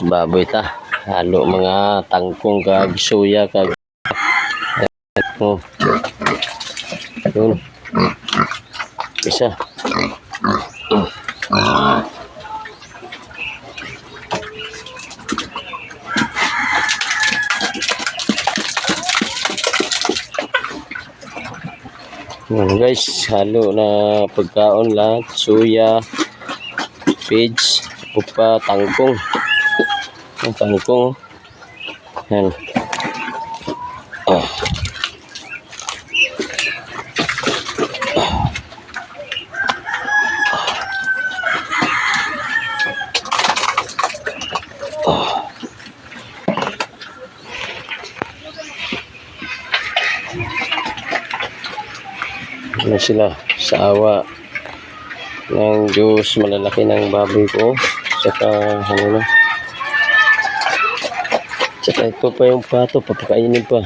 Baboy ta. Halo mga tangkong kag suya kag oh. Yun. Isa. Yun guys, halo na pagkaon lahat, suya, pigs, upa, tangkong. Ang tangkong. Yan. Ano sila sa awa ng Diyos, malalaki ng baboy ko, saka ano na, saka ito pa yung pato, papakainin pa.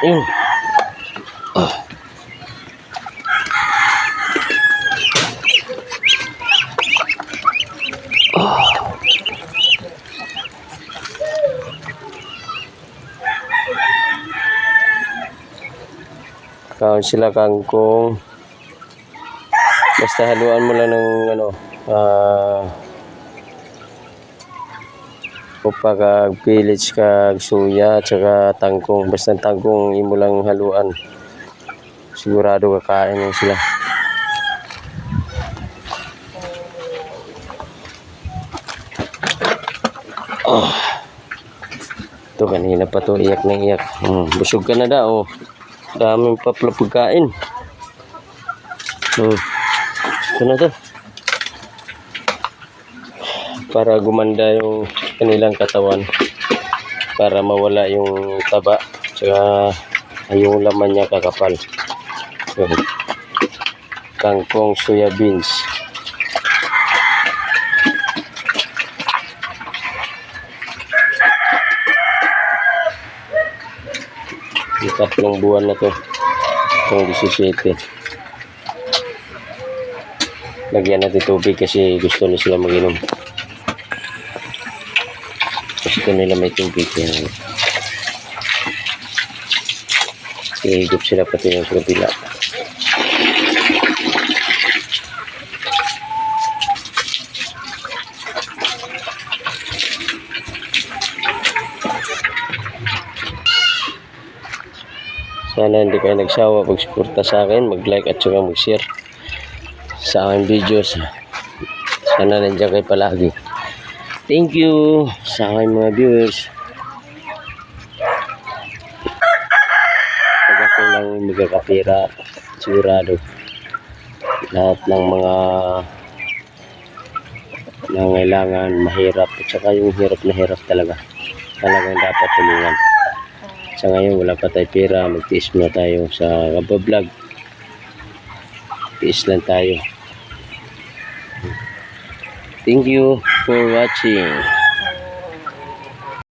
Yun. Kaon sila kangkong. Basta haluan mo lang ng ano, upa kag pillage kag suya at saka tangkong. Basta tangkong imo lang haluan. Sigurado kakain mo sila. Ito kanina pa to iyak na iyak. Busog ka na daw. Daming pagkain. Ito na to. Para gumanda yung kanilang katawan. Para mawala yung taba. Tsaka yung laman niya kakapal. So, kangkong soya beans. Yung 3 buwan na to. Itong 17. Lagyan natin tubig kasi gusto nila sila mag-inom. Gusto nila may tubig. Higop sila pati yung kabila. Sana hindi kayo nagsawa pagsuporta sa akin, mag-like at saka mag-share sa aking videos. Sana nandiyan kayo palagi. Thank you sa aking mga viewers. Pag ako lang magkakapira, sigurado lahat ng mga nangailangan, mahirap at saka yung hirap na hirap talagang dapat tulungan. Sa ngayon wala pa tayo pera, mag-tiis muna tayo sa kabablog. Tiis lang tayo. Thank you for watching.